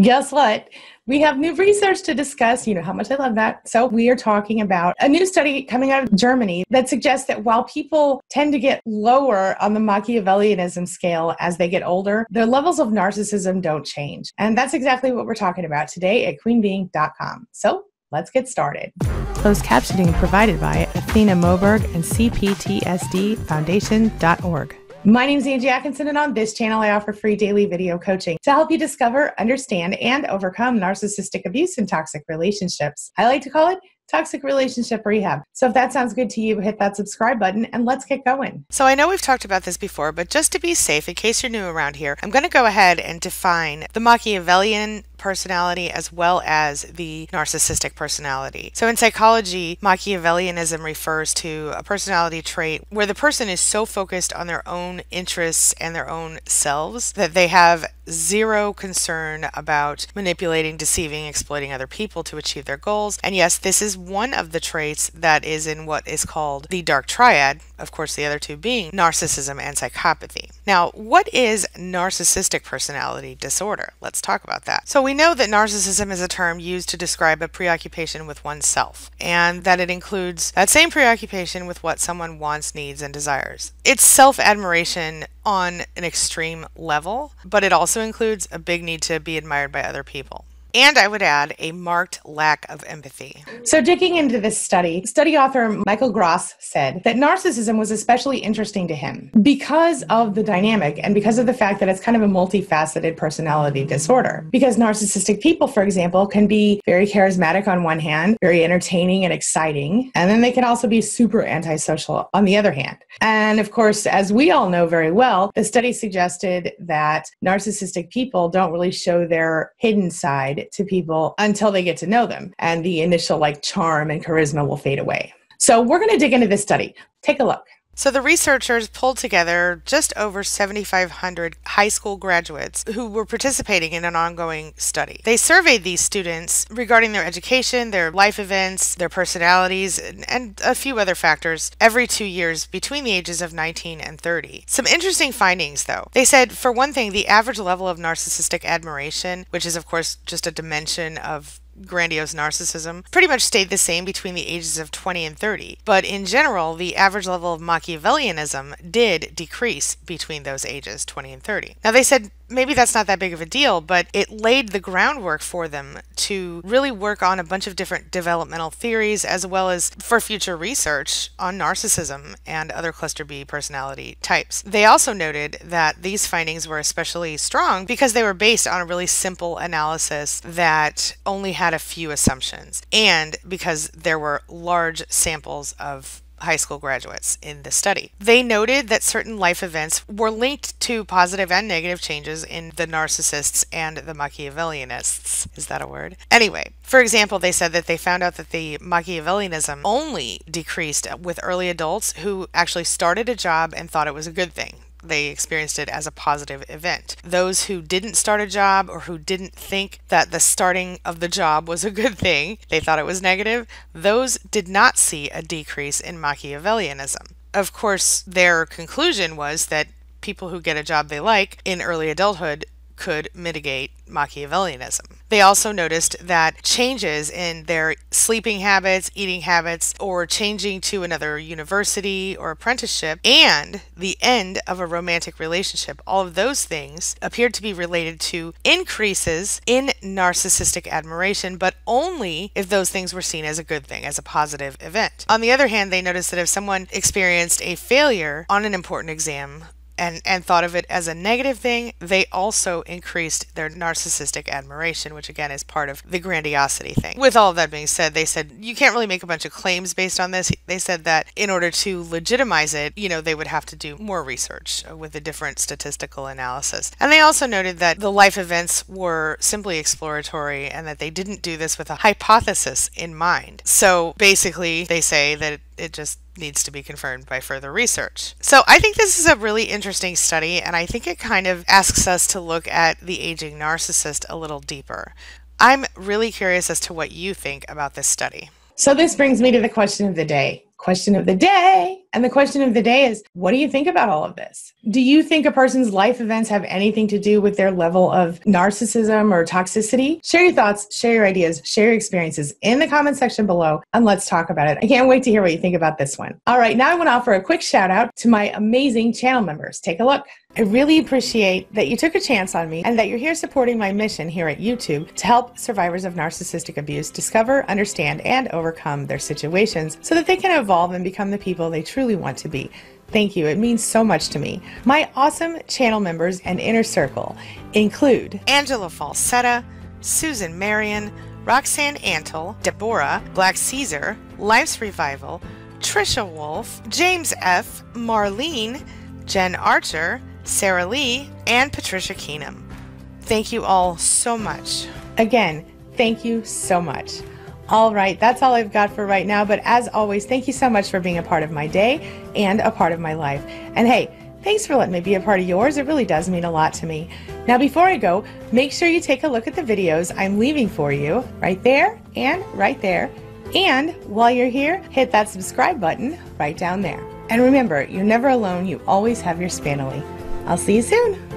Guess what? We have new research to discuss. You know how much I love that. So we are talking about a new study coming out of Germany that suggests that while people tend to get lower on the Machiavellianism scale as they get older, their levels of narcissism don't change. And that's exactly what we're talking about today at queenbeing.com. So let's get started. Closed captioning provided by Athena Moberg and CPTSDFoundation.org. My name is Angie Atkinson, and on this channel, I offer free daily video coaching to help you discover, understand, and overcome narcissistic abuse and toxic relationships. I like to call it toxic relationship rehab. So if that sounds good to you, hit that subscribe button and let's get going. So I know we've talked about this before, but just to be safe, in case you're new around here, I'm going to go ahead and define the Machiavellian personality as well as the narcissistic personality. So in psychology, Machiavellianism refers to a personality trait where the person is so focused on their own interests and their own selves that they have zero concern about manipulating, deceiving, exploiting other people to achieve their goals. And yes, this is one of the traits that is in what is called the dark triad, of course the other two being narcissism and psychopathy. Now, what is narcissistic personality disorder? Let's talk about that. So we know that narcissism is a term used to describe a preoccupation with oneself, and that it includes that same preoccupation with what someone wants, needs, and desires. It's self-admiration on an extreme level, but it also includes a big need to be admired by other people. And I would add a marked lack of empathy. So digging into this study author Michael Grosz said that narcissism was especially interesting to him because of the dynamic and because of the fact that it's kind of a multifaceted personality disorder. Because narcissistic people, for example, can be very charismatic on one hand, very entertaining and exciting, and then they can also be super antisocial on the other hand. And of course, as we all know very well, the study suggested that narcissistic people don't really show their hidden side to people until they get to know them, and the initial charm and charisma will fade away. So we're going to dig into this study. Take a look. So the researchers pulled together just over 7,500 high school graduates who were participating in an ongoing study. They surveyed these students regarding their education, their life events, their personalities, and a few other factors every 2 years between the ages of 19 and 30. Some interesting findings, though. They said, for one thing, the average level of narcissistic admiration, which is, of course, just a dimension of grandiose narcissism, pretty much stayed the same between the ages of 20 and 30. But in general, the average level of Machiavellianism did decrease between those ages, 20 and 30. Now, they said maybe that's not that big of a deal, but it laid the groundwork for them to really work on a bunch of different developmental theories as well as for future research on narcissism and other cluster B personality types. They also noted that these findings were especially strong because they were based on a really simple analysis that only had a few assumptions, and because there were large samples of high school graduates in the study. They noted that certain life events were linked to positive and negative changes in the narcissists and the Machiavellianists. Is that a word? Anyway, for example, they said that they found out that the Machiavellianism only decreased with early adults who actually started a job and thought it was a good thing. They experienced it as a positive event. Those who didn't start a job or who didn't think that the starting of the job was a good thing, they thought it was negative, those did not see a decrease in Machiavellianism. Of course, their conclusion was that people who get a job they like in early adulthood could mitigate Machiavellianism. They also noticed that changes in their sleeping habits, eating habits, or changing to another university or apprenticeship, and the end of a romantic relationship, all of those things appeared to be related to increases in narcissistic admiration, but only if those things were seen as a good thing, as a positive event. On the other hand, they noticed that if someone experienced a failure on an important exam, and thought of it as a negative thing, they also increased their narcissistic admiration, which again is part of the grandiosity thing. With all of that being said, they said you can't really make a bunch of claims based on this. They said that in order to legitimize it, they would have to do more research with a different statistical analysis. And they also noted that the life events were simply exploratory and that they didn't do this with a hypothesis in mind. So basically, they say that it just needs to be confirmed by further research. So I think this is a really interesting study, and I think it kind of asks us to look at the aging narcissist a little deeper. I'm really curious as to what you think about this study. So this brings me to the question of the day. question of the day. And the question of the day is, what do you think about all of this? Do you think a person's life events have anything to do with their level of narcissism or toxicity? Share your thoughts, share your ideas, share your experiences in the comment section below, and let's talk about it. I can't wait to hear what you think about this one. All right, now I want to offer a quick shout out to my amazing channel members. Take a look. I really appreciate that you took a chance on me and that you're here supporting my mission here at YouTube to help survivors of narcissistic abuse discover, understand, and overcome their situations so that they can evolve and become the people they truly want to be. Thank you. It means so much to me. My awesome channel members and inner circle include Angela Falsetta, Susan Marion, Roxanne Antle, Deborah, Black Caesar, Life's Revival, Trisha Wolf, James F., Marlene, Jen Archer, Sarah Lee, and Patricia Keenum. Thank you all so much. Again, thank you so much. All right, that's all I've got for right now. But as always, thank you so much for being a part of my day and a part of my life. And hey, thanks for letting me be a part of yours. It really does mean a lot to me. Now, before I go, make sure you take a look at the videos I'm leaving for you right there and right there. And while you're here, hit that subscribe button right down there. And remember, you're never alone. You always have your Spanily. I'll see you soon.